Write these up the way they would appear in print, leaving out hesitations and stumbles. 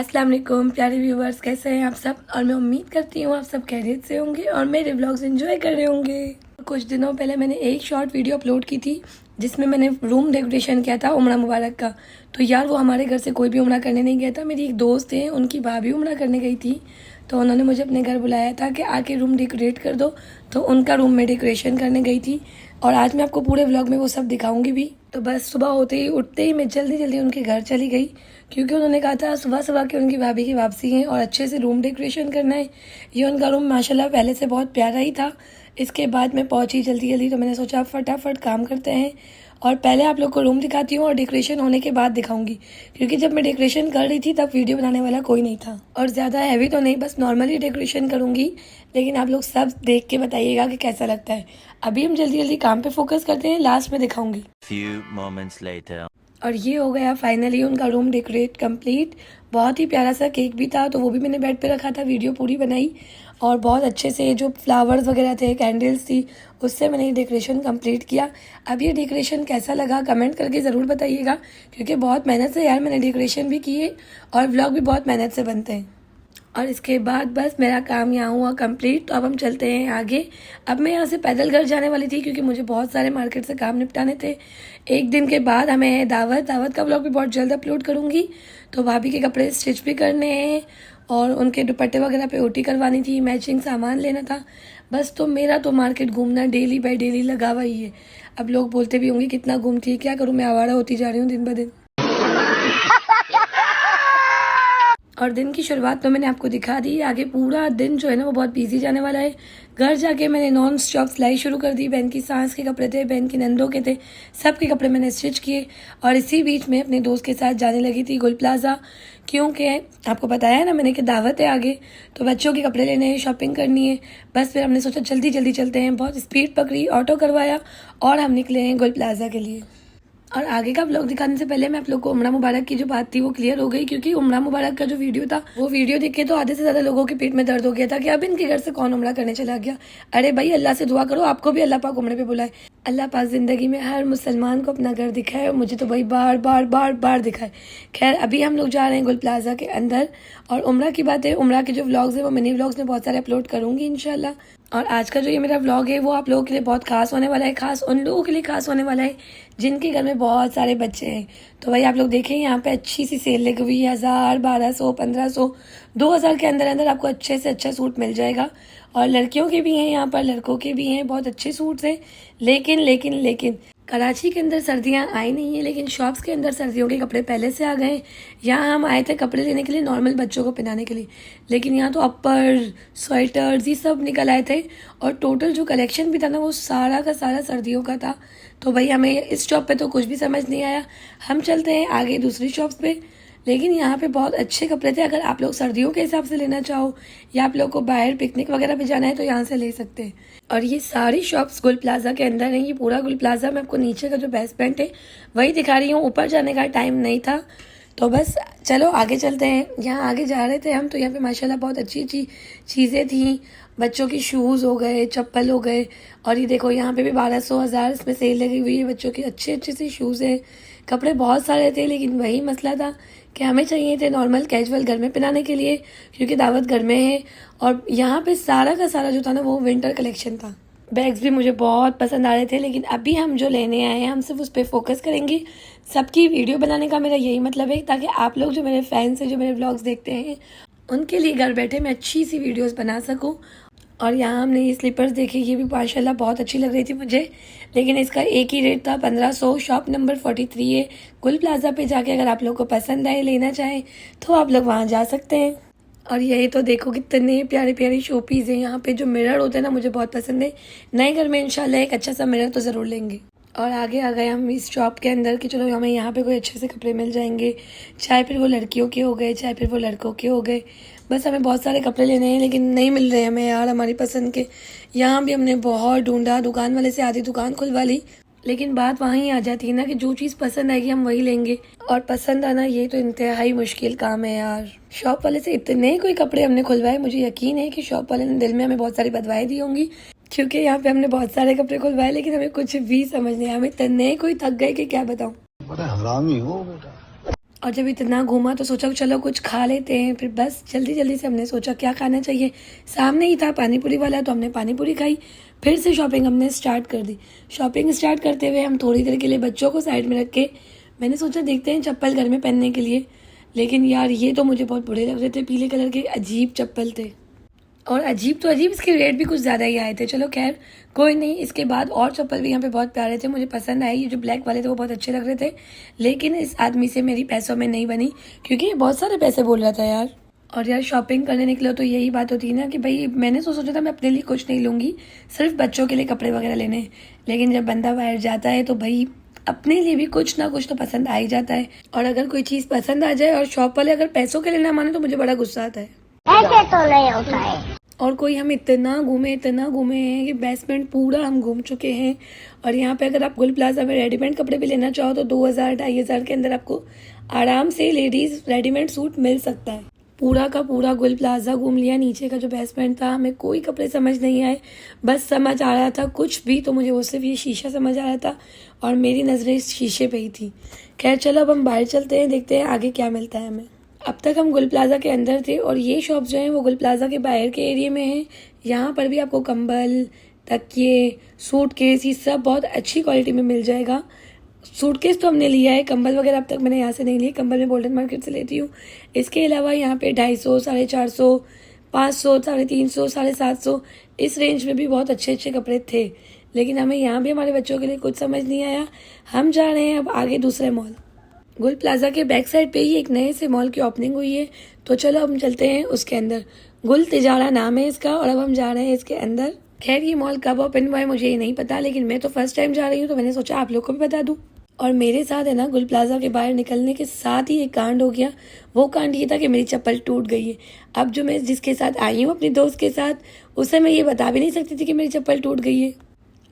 अस्सलाम वालेकुम प्यारे व्यूवर्स, कैसे हैं आप सब। और मैं उम्मीद करती हूँ आप सब खैरियत से होंगे और मेरे व्लॉग्स एंजॉय कर रहे होंगे। कुछ दिनों पहले मैंने एक शॉर्ट वीडियो अपलोड की थी जिसमें मैंने रूम डेकोरेशन किया था उम्रा मुबारक का। तो यार वो हमारे घर से कोई भी उम्रा करने नहीं गया था। मेरी एक दोस्त है, उनकी भाभी उम्रा करने गई थी, तो उन्होंने मुझे अपने घर बुलाया था कि आके रूम डेकोरेट कर दो। तो उनका रूम में डेकोरेशन करने गई थी और आज मैं आपको पूरे व्लॉग में वो सब दिखाऊंगी भी। तो बस सुबह होते ही उठते ही मैं जल्दी जल्दी उनके घर चली गई, क्योंकि उन्होंने कहा था सुबह सुबह की उनकी भाभी की वापसी है और अच्छे से रूम डेकोरेशन करना है। ये उनका रूम माशाल्लाह पहले से बहुत प्यारा ही था। इसके बाद मैं पहुंची जल्दी जल्दी, तो मैंने सोचा फटाफट काम करते हैं और पहले आप लोग को रूम दिखाती हूँ और डेकोरेशन होने के बाद दिखाऊंगी, क्योंकि जब मैं डेकोरेशन कर रही थी तब वीडियो बनाने वाला कोई नहीं था। और ज़्यादा हैवी तो नहीं, बस नॉर्मली डेकोरेशन करूँगी, लेकिन आप लोग सब देख के बताइएगा कि कैसा लगता है। अभी हम जल्दी जल्दी काम पे फोकस करते हैं, लास्ट में दिखाऊंगी। Few moments later. और ये हो गया फाइनली उनका रूम डेकोरेट कंप्लीट। बहुत ही प्यारा सा केक भी था, तो वो भी मैंने बेड पे रखा था, वीडियो पूरी बनाई और बहुत अच्छे से जो फ्लावर्स वगैरह थे, कैंडल्स थी, उससे मैंने ये डेकोरेशन कंप्लीट किया। अब ये डेकोरेशन कैसा लगा कमेंट करके ज़रूर बताइएगा, क्योंकि बहुत मेहनत से यार मैंने डेकोरेशन भी किए और व्लॉग भी बहुत मेहनत से बनते हैं। और इसके बाद बस मेरा काम यहाँ हुआ कंप्लीट। तो अब हम चलते हैं आगे। अब मैं यहाँ से पैदल घर जाने वाली थी, क्योंकि मुझे बहुत सारे मार्केट से काम निपटाने थे। एक दिन के बाद हमें है दावत का व्लॉग भी बहुत जल्द अपलोड करूँगी। तो भाभी के कपड़े स्टिच भी करने हैं और उनके दुपट्टे वगैरह पे ओटी करवानी थी, मैचिंग सामान लेना था बस। तो मेरा तो मार्केट घूमना डेली बाय डेली लगा हुआ ही है। अब लोग बोलते भी होंगे कितना घूमती है, क्या करूँ, मैं आवारा होती जा रही हूँ दिन ब दिन। और दिन की शुरुआत तो मैंने आपको दिखा दी, आगे पूरा दिन जो है ना वो बहुत बिजी जाने वाला है। घर जाके मैंने नॉन स्टॉप सिलाई शुरू कर दी। बहन की सास के कपड़े थे, बहन की नंदों के थे, सबके कपड़े मैंने स्टिच किए। और इसी बीच में अपने दोस्त के साथ जाने लगी थी गुल प्लाजा, क्योंकि आपको बताया है ना मैंने कि दावत है आगे, तो बच्चों के कपड़े लेने हैं, शॉपिंग करनी है। बस फिर हमने सोचा जल्दी जल्दी चलते हैं, बहुत स्पीड पकड़ी, ऑटो करवाया और हम निकले हैं गुल प्लाजा के लिए। और आगे का व्लॉग दिखाने से पहले मैं आप लोग को उम्रा मुबारक की जो बात थी वो क्लियर हो गई, क्योंकि उम्रा मुबारक का जो वीडियो था वो वीडियो देख के तो आधे से ज़्यादा लोगों के पेट में दर्द हो गया था कि अब इनके घर से कौन उम्रा करने चला गया। अरे भाई अल्लाह से दुआ करो आपको भी अल्लाह पाक उम्रे पे बुलाए। अल्लाह पाक ज़िंदगी में हर मुसलमान को अपना घर दिखाए और मुझे तो भाई बार बार बार बार दिखाए। खैर अभी हम लोग जा रहे हैं गुल प्लाजा के अंदर। और उम्रा की बात है, उम्रा के जो व्लॉग्स है वो मिनी व्लॉग्स में बहुत सारे अपलोड करूँगी इंशाल्लाह। और आज का जो ये मेरा व्लॉग है वो आप लोगों के लिए बहुत खास होने वाला है, खास उन लोगों के लिए खास होने वाला है जिनके घर में बहुत सारे बच्चे हैं। तो भाई आप लोग देखें यहाँ पे अच्छी सी सेल लगी हुई है, 1000, 1200, 1500, 2000 के अंदर अंदर आपको अच्छे से अच्छा सूट मिल जाएगा। और लड़कियों के भी हैं यहाँ पर, लड़कों के भी हैं, बहुत अच्छे सूट्स हैं। लेकिन लेकिन लेकिन कराची के अंदर सर्दियाँ आई नहीं है, लेकिन शॉप्स के अंदर सर्दियों के कपड़े पहले से आ गए। यहाँ हम आए थे कपड़े लेने के लिए, नॉर्मल बच्चों को पहनाने के लिए, लेकिन यहाँ तो अपर स्वेटर्स ये सब निकल आए थे। और टोटल जो कलेक्शन भी था ना वो सारा का सारा सर्दियों का था। तो भाई हमें इस शॉप पे तो कुछ भी समझ नहीं आया, हम चलते हैं आगे दूसरी शॉप्स पे। लेकिन यहाँ पे बहुत अच्छे कपड़े थे। अगर आप लोग सर्दियों के हिसाब से लेना चाहो या आप लोग को बाहर पिकनिक वगैरह पे जाना है तो यहाँ से ले सकते हैं। और ये सारी शॉप्स गुल प्लाजा के अंदर है। ये पूरा गुल प्लाजा, मैं आपको नीचे का जो बेसमेंट है वही दिखा रही हूँ, ऊपर जाने का टाइम नहीं था। तो बस चलो आगे चलते हैं। यहाँ आगे जा रहे थे हम, तो यहाँ पे माशाल्लाह बहुत अच्छी अच्छी चीज़ें थी। बच्चों की शूज़ हो गए, चप्पल हो गए। और ये देखो यहाँ पे भी 1200, 1000 इसमें सेल लगी हुई है। बच्चों के अच्छे अच्छे से शूज़ हैं, कपड़े बहुत सारे थे। लेकिन वही मसला था कि हमें चाहिए थे नॉर्मल कैजुअल घर में पहनाने के लिए, क्योंकि दावत घर में है। और यहाँ पे सारा का सारा जो था ना वो विंटर कलेक्शन था। बैग्स भी मुझे बहुत पसंद आ रहे थे, लेकिन अभी हम जो लेने आए हैं हम सिर्फ उस पर फोकस करेंगे। सबकी वीडियो बनाने का मेरा यही मतलब है, ताकि आप लोग जो मेरे फैंस हैं, जो मेरे व्लॉग्स देखते हैं, उनके लिए घर बैठे मैं अच्छी सी वीडियोस बना सकूं। और यहाँ हमने ये स्लीपर्स देखे, ये भी माशाल्लाह बहुत अच्छी लग रही थी मुझे, लेकिन इसका एक ही रेट था 1500। शॉप नंबर 43 है गुल प्लाजा पे। जाके अगर आप लोग को पसंद आए, लेना चाहें तो आप लोग वहाँ जा सकते हैं। और यही तो देखो कितने प्यारे प्यारे शो पीस हैं। यहाँ पे जो मिरर होते हैं ना मुझे बहुत पसंद है। नए घर में इंशाल्लाह एक अच्छा सा मिरर तो ज़रूर लेंगे। और आगे आ गए हम इस शॉप के अंदर कि चलो हमें यहाँ पे कोई अच्छे से कपड़े मिल जाएंगे, चाहे फिर वो लड़कियों के हो गए, चाहे फिर वो लड़कों के हो गए। बस हमें बहुत सारे कपड़े लेने हैं, लेकिन नहीं मिल रहे हमें यार हमारी पसंद के। यहाँ भी हमने बहुत ढूंढा, दुकान वाले से आधी दुकान खुलवा ली, लेकिन बात वहीं आ जाती है ना कि जो चीज़ पसंद आएगी हम वही लेंगे। और पसंद आना ये तो इंतहाई मुश्किल काम है यार। शॉप वाले से इतने कोई कपड़े हमने खुलवाए, मुझे यकीन है कि शॉप वाले ने दिल में हमें बहुत सारी बदवाएं दी होंगी, क्योंकि यहाँ पे हमने बहुत सारे कपड़े खुलवाए, लेकिन हमें कुछ भी समझ नहीं आया। हमें इतने कोई थक गए कि क्या बताऊँ। बड़ा हरामी हो बेटा। और जब इतना घूमा तो सोचा चलो कुछ खा लेते हैं। फिर बस जल्दी जल्दी से हमने सोचा क्या खाना चाहिए, सामने ही था पानी पूरी वाला, तो हमने पानी पूरी खाई। फिर से शॉपिंग हमने स्टार्ट कर दी। शॉपिंग स्टार्ट करते हुए हम थोड़ी देर के लिए बच्चों को साइड में रख के मैंने सोचा देखते हैं चप्पल घर में पहनने के लिए। लेकिन यार ये तो मुझे बहुत बुरे लग रहे थे, पीले कलर के अजीब चप्पल थे। और अजीब तो अजीब, इसके रेट भी कुछ ज़्यादा ही आए थे। चलो खैर कोई नहीं। इसके बाद और चप्पल भी यहाँ पे बहुत प्यारे थे, मुझे पसंद आए। ये जो ब्लैक वाले थे वो बहुत अच्छे लग रहे थे। लेकिन इस आदमी से मेरी पैसों में नहीं बनी, क्योंकि ये बहुत सारे पैसे बोल रहा था यार। और यार शॉपिंग करने निकलो तो यही बात होती है ना कि भाई मैंने तो सोचा था मैं अपने लिए कुछ नहीं लूँगी, सिर्फ बच्चों के लिए कपड़े वगैरह लेने हैं। लेकिन जब बंदा बाहर जाता है तो भाई अपने लिए भी कुछ ना कुछ तो पसंद आ ही जाता है। और अगर कोई चीज़ पसंद आ जाए और शॉप वाले अगर पैसों के लिए ना माने तो मुझे बड़ा गुस्सा आता है। ऐसे तो नहीं होता है। और कोई हम इतना घूमे हैं कि बेसमेंट पूरा हम घूम चुके हैं। और यहाँ पे अगर आप गुल प्लाजा में रेडीमेड कपड़े भी लेना चाहो तो 2000-2500 के अंदर आपको आराम से लेडीज रेडीमेड सूट मिल सकता है। पूरा का पूरा गुल प्लाजा घूम लिया। नीचे का जो बेसमेंट था हमें कोई कपड़े समझ नहीं आए, बस समझ आ रहा था कुछ भी तो मुझे वो सिर्फ ये शीशा समझ आ रहा था और मेरी नज़रें इस शीशे पे ही थी। खैर चलो अब हम बाहर चलते हैं, देखते हैं आगे क्या मिलता है हमें। अब तक हम गुल प्लाजा के अंदर थे और ये शॉप जो है वो गुल प्लाजा के बाहर के एरिया में है। यहाँ पर भी आपको कंबल, तकिए, सूटकेस ये सब बहुत अच्छी क्वालिटी में मिल जाएगा। सूटकेस तो हमने लिया है, कंबल वगैरह अब तक मैंने यहाँ से नहीं लिए, कंबल मैं गोल्डन मार्केट से लेती हूँ। इसके अलावा यहाँ पे 250, 450, 500, 350, 750 इस रेंज में भी बहुत अच्छे अच्छे कपड़े थे। लेकिन हमें यहाँ भी हमारे बच्चों के लिए कुछ समझ नहीं आया। हम जा रहे हैं अब आगे दूसरे मॉल। गुल प्लाजा के बैक साइड पे ही एक नए से मॉल की ओपनिंग हुई है, तो चलो हम चलते हैं उसके अंदर। गुल तिजारा नाम है इसका और अब हम जा रहे हैं इसके अंदर। खैर ये मॉल कब ओपन हुआ है मुझे ये नहीं पता, लेकिन मैं तो फर्स्ट टाइम जा रही हूँ तो मैंने सोचा आप लोग को भी बता दूँ। और मेरे साथ है ना गुल प्लाजा के बाहर निकलने के साथ ही एक कांड हो गया। वो कांड ये था कि मेरी चप्पल टूट गई है। अब जो मैं जिसके साथ आई हूँ अपनी दोस्त के साथ, उसे मैं ये बता भी नहीं सकती थी कि मेरी चप्पल टूट गई है।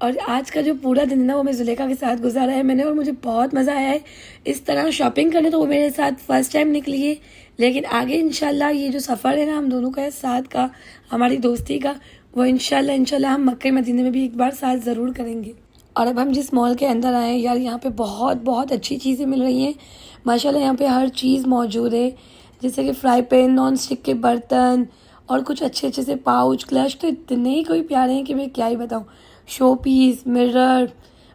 और आज का जो पूरा दिन है ना वो मैं जुलेखा के साथ गुजारा है मैंने, और मुझे बहुत मज़ा आया है इस तरह शॉपिंग करने। तो वो मेरे साथ फर्स्ट टाइम निकली है, लेकिन आगे इंशाल्लाह ये जो सफ़र है ना हम दोनों का साथ का, हमारी दोस्ती का, वो इंशाल्लाह हम मक्के मदीने में भी एक बार साथ ज़रूर करेंगे। और अब हम जिस मॉल के अंदर आए हैं यार, यहाँ पे बहुत अच्छी चीज़ें मिल रही हैं माशाल्लाह। यहाँ पे हर चीज़ मौजूद है, जैसे कि फ्राई पैन, नॉन स्टिक के बर्तन और कुछ अच्छे से पाउच, क्लच तो इतने ही कोई प्यारे हैं कि मैं क्या ही बताऊँ। शो पीस, मिरर,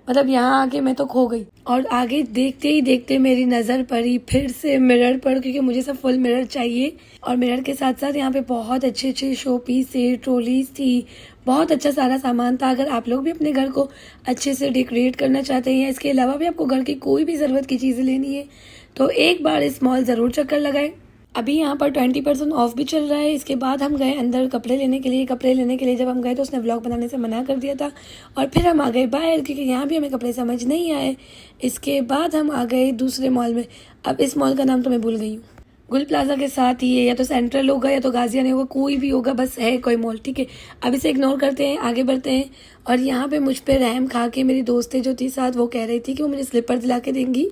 मतलब यहाँ आके मैं तो खो गई। और आगे देखते ही देखते मेरी नज़र पड़ी फिर से मिरर पर, क्योंकि मुझे सब फुल मिरर चाहिए। और मिरर के साथ साथ यहाँ पे बहुत अच्छे शो पीस थे, ट्रॉलीज थी, बहुत अच्छा सारा सामान था। अगर आप लोग भी अपने घर को अच्छे से डेकोरेट करना चाहते हैं, इसके अलावा भी आपको घर की कोई भी ज़रूरत की चीज़ें लेनी है तो एक बार इस मॉल ज़रूर चक्कर लगाएं। अभी यहाँ पर 20% ऑफ भी चल रहा है। इसके बाद हम गए अंदर कपड़े लेने के लिए। जब हम गए तो उसने व्लॉग बनाने से मना कर दिया था और फिर हम आ गए बाहर, क्योंकि यहाँ भी हमें कपड़े समझ नहीं आए। इसके बाद हम आ गए दूसरे मॉल में। अब इस मॉल का नाम तो मैं भूल गई हूँ। गुल प्लाजा के साथ ही है, या तो सेंट्रल होगा या तो गाजियाने होगा, कोई भी होगा, बस है कोई मॉल, ठीक है। अब इसे इग्नोर करते हैं, आगे बढ़ते हैं। और यहाँ पे मुझ पे रहम खा के मेरी दोस्तें जो थी साथ, वो कह रही थी कि वो मुझे स्लीपर दिला के देंगी।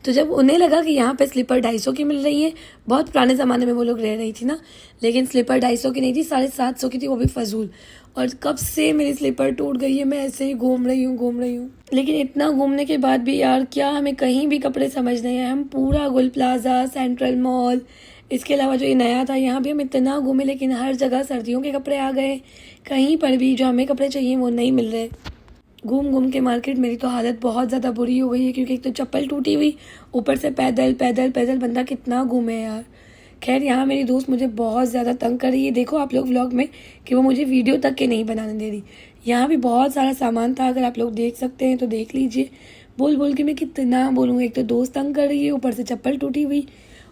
तो जब उन्हें लगा कि यहाँ पे स्लीपर 250 की मिल रही है, बहुत पुराने ज़माने में वो लोग रह रही थी ना, लेकिन स्लीपर 250 की नहीं थी, 750 की थी, वो भी फजूल। और कब से मेरी स्लीपर टूट गई है, मैं ऐसे ही घूम रही हूँ। लेकिन इतना घूमने के बाद भी यार क्या हमें कहीं भी कपड़े समझ नहीं आए। हम पूरा गुल प्लाजा, सेंट्रल मॉल, इसके अलावा जो ये नया था यहाँ भी हम इतना घूमे, लेकिन हर जगह सर्दियों के कपड़े आ गए। कहीं पर भी जो हमें कपड़े चाहिए वो नहीं मिल रहे। घूम के मार्केट मेरी तो हालत बहुत ज़्यादा बुरी हो गई है, क्योंकि एक तो चप्पल टूटी हुई, ऊपर से पैदल बंदा कितना घूमे यार। खैर यहाँ मेरी दोस्त मुझे बहुत ज़्यादा तंग कर रही है, देखो आप लोग व्लॉग में कि वो मुझे वीडियो तक के नहीं बनाने दे रही। यहाँ भी बहुत सारा सामान था, अगर आप लोग देख सकते हैं तो देख लीजिए। बोल के मैं कितना बोलूँ, एक तो दोस्त तंग कर रही है, ऊपर से चप्पल टूटी हुई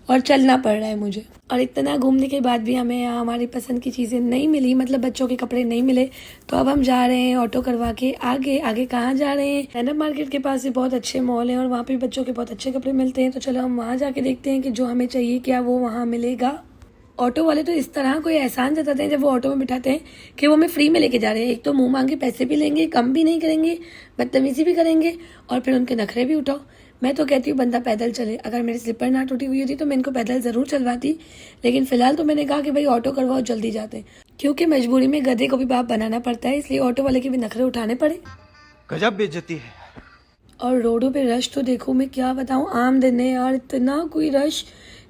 और चलना पड़ रहा है मुझे। और इतना घूमने के बाद भी हमें यहाँ हमारी पसंद की चीज़ें नहीं मिली, मतलब बच्चों के कपड़े नहीं मिले। तो अब हम जा रहे हैं ऑटो करवा के आगे कहाँ जा रहे हैं, रैनप मार्केट के पास भी बहुत अच्छे मॉल हैं और वहाँ पे बच्चों के बहुत अच्छे कपड़े मिलते हैं। तो चलो हम वहाँ जाके देखते हैं कि जो हमें चाहिए क्या वो वहाँ मिलेगा। ऑटो वाले तो इस तरह कोई एहसान जताते हैं जब वो ऑटो में बिठाते हैं कि वो हमें फ्री में लेके जा रहे हैं। एक तो मुंह मांगे पैसे भी लेंगे, कम भी नहीं करेंगे, बदतमीजी भी करेंगे और फिर उनके नखरे भी उठाओ। मैं तो कहती हूँ बंदा पैदल चले। अगर मेरी स्लीपर ना टूटी हुई होती तो मैं इनको पैदल ज़रूर चलवाती, लेकिन फ़िलहाल तो मैंने कहा कि भाई ऑटो करवाओ, जल्दी जाते हैं, क्योंकि मजबूरी में गधे को भी बाप बनाना पड़ता है, इसलिए ऑटो वाले के भी नखरे उठाने पड़े। गजब बेइज्जती है। और रोडों पे रश तो देखो, मैं क्या बताऊँ, आम दिन है यार, इतना कोई रश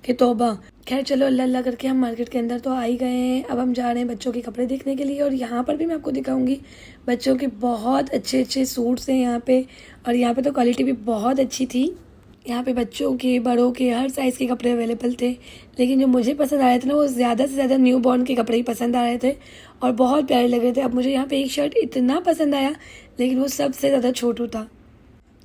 कि तौबा। खैर चलो, अल्लाह अल्लाह करके हम मार्केट के अंदर तो आ ही गए हैं। अब हम जा रहे हैं बच्चों के कपड़े देखने के लिए, और यहाँ पर भी मैं आपको दिखाऊंगी बच्चों के बहुत अच्छे अच्छे सूट्स हैं यहाँ पे। और यहाँ पे तो क्वालिटी भी बहुत अच्छी थी। यहाँ पे बच्चों के, बड़ों के, हर साइज़ के कपड़े अवेलेबल थे। लेकिन जो मुझे पसंद आ रहे थे ना, वो ज़्यादा से ज़्यादा न्यू बॉर्न के कपड़े ही पसंद आ रहे थे और बहुत प्यारे लग रहे थे। अब मुझे यहाँ पे एक शर्ट इतना पसंद आया, लेकिन वो सबसे ज़्यादा छोटू था।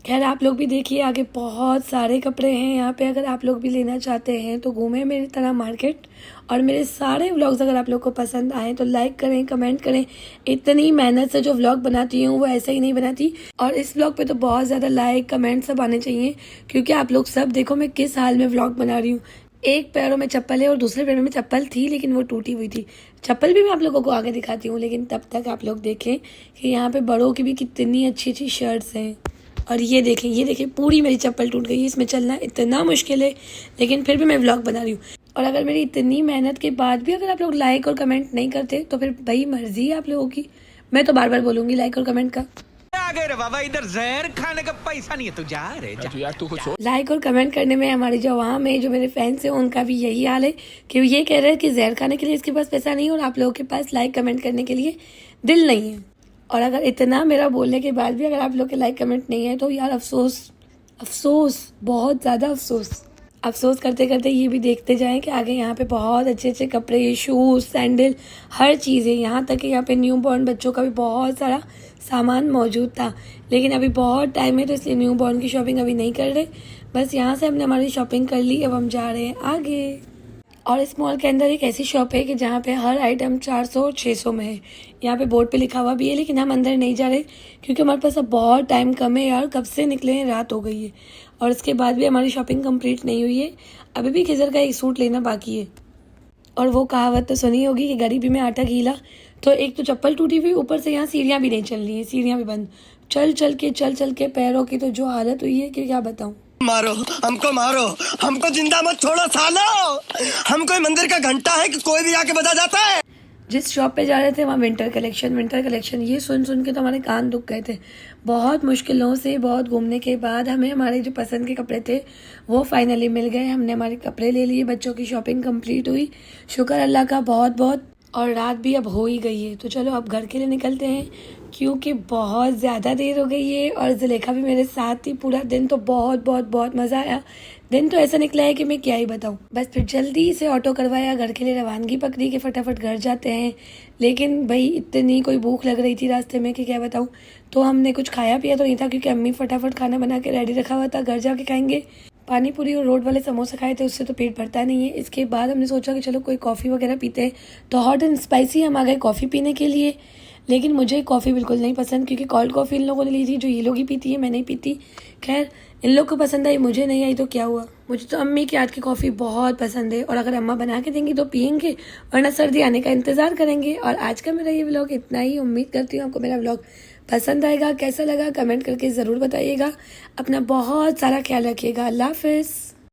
खैर आप लोग भी देखिए, आगे बहुत सारे कपड़े हैं यहाँ पे। अगर आप लोग भी लेना चाहते हैं तो घूमें मेरी तरह मार्केट। और मेरे सारे व्लॉग्स अगर आप लोग को पसंद आए तो लाइक करें, कमेंट करें। इतनी मेहनत से जो व्लॉग बनाती हूँ वो ऐसे ही नहीं बनाती। और इस व्लॉग पे तो बहुत ज़्यादा लाइक, कमेंट सब आने चाहिए, क्योंकि आप लोग सब देखो मैं किस हाल में व्लॉग बना रही हूँ। एक पैरों में चप्पल है और दूसरे पैरों में चप्पल थी, लेकिन वो टूटी हुई थी। चप्पल भी मैं आप लोगों को आगे दिखाती हूँ, लेकिन तब तक आप लोग देखें कि यहाँ पे बड़ों की भी कितनी अच्छी अच्छी शर्ट्स हैं। और ये देखें पूरी मेरी चप्पल टूट गई है। इसमें चलना इतना मुश्किल है, लेकिन फिर भी मैं व्लॉग बना रही हूँ। और अगर मेरी इतनी मेहनत के बाद भी अगर आप लोग लाइक और कमेंट नहीं करते तो फिर भाई मर्जी है आप लोगों की। मैं तो बार बार बोलूँगी लाइक और कमेंट का। आ गए रे बाबा, इधर जहर खाने का पैसा नहीं है, तू जा रे जा। यार तू कुछ लाइक और कमेंट करने में हमारे जो आवाम है, जो मेरे फैंस हैं, उनका भी यही हाल है कि ये कह रहे हैं कि जहर खाने के लिए इसके पास पैसा नहीं है और आप लोगों के पास लाइक कमेंट करने के लिए दिल नहीं है। और अगर इतना मेरा बोलने के बाद भी अगर आप लोग के लाइक कमेंट नहीं है तो यार अफसोस, अफसोस, बहुत ज़्यादा अफसोस। अफसोस करते करते ये भी देखते जाएं कि आगे यहाँ पे बहुत अच्छे अच्छे कपड़े, शूज़, सैंडल, हर चीज़ है। यहाँ तक कि यहाँ पे न्यू बॉर्न बच्चों का भी बहुत सारा सामान मौजूद था। लेकिन अभी बहुत टाइम है तो इसलिए न्यू बॉर्न की शॉपिंग अभी नहीं कर रहे। बस यहाँ से हमने हमारी शॉपिंग कर ली, अब हम जा रहे हैं आगे। और इस मॉल के अंदर एक ऐसी शॉप है कि जहाँ पे हर आइटम 400 और 600 में है। यहाँ पे बोर्ड पे लिखा हुआ भी है, लेकिन हम अंदर नहीं जा रहे क्योंकि हमारे पास अब बहुत टाइम कम है यार। कब से निकले हैं, रात हो गई है और इसके बाद भी हमारी शॉपिंग कंप्लीट नहीं हुई है। अभी भी खिजर का एक सूट लेना बाकी है। और वो कहावत तो सुनी होगी कि गरीबी में आटा गीला। तो एक तो चप्पल टूटी हुई, ऊपर से यहाँ सीढ़ियाँ भी नहीं चल रही हैं, सीढ़ियाँ भी बंद। चल चल के पैरों की तो जो हालत हुई है कि क्या बताऊँ। मारो, हमको जिंदा मत छोड़ो सालो। हम कोई मंदिर का घंटा है कि कोई भी आके बजा जाता है। जिस शॉप पे जा रहे थे वहाँ विंटर कलेक्शन, ये सुन के तो हमारे कान दुख गए थे। बहुत मुश्किलों से, बहुत घूमने के बाद हमें हमारे जो पसंद के कपड़े थे वो फाइनली मिल गए। हमने हमारे कपड़े ले लिए, बच्चों की शॉपिंग कंप्लीट हुई, शुक्र अल्लाह का बहुत बहुत। और रात भी अब हो ही गई है, तो चलो अब घर के लिए निकलते हैं क्योंकि बहुत ज़्यादा देर हो गई है। और जुलेखा भी मेरे साथ थी पूरा दिन, तो बहुत मज़ा आया। दिन तो ऐसा निकला है कि मैं क्या ही बताऊँ। बस फिर जल्दी से ऑटो करवाया, घर के लिए रवानगी पकड़ी कि फटाफट घर जाते हैं। लेकिन भाई इतनी कोई भूख लग रही थी रास्ते में कि क्या बताऊँ। तो हमने कुछ खाया पिया तो नहीं था, क्योंकि अम्मी फटाफट खाना बना के रेडी रखा हुआ था, घर जाके खाएंगे। पानी पूरी और रोड वाले समोसे खाए थे, उससे तो पेट भरता नहीं है। इसके बाद हमने सोचा कि चलो कोई कॉफ़ी वगैरह पीते हैं, तो हॉट एंड स्पाइसी हम आ गए कॉफ़ी पीने के लिए। लेकिन मुझे कॉफ़ी बिल्कुल नहीं पसंद, क्योंकि कोल्ड कॉफ़ी इन लोगों ने ली थी जो ये लोग ही पीती है, मैं नहीं पीती। खैर इन लोग को पसंद आई, मुझे नहीं आई तो क्या हुआ। मुझे तो अम्मी के हाथ की कॉफ़ी बहुत पसंद है और अगर अम्मा बना के देंगी तो पियेंगे, वरना सर्दी आने का इंतज़ार करेंगे। और आज का मेरा ये व्लॉग इतना ही। उम्मीद करती हूँ आपको मेरा व्लॉग पसंद आएगा। कैसा लगा कमेंट करके ज़रूर बताइएगा। अपना बहुत सारा ख्याल रखिएगा। अल्लाह हाफ़िज़।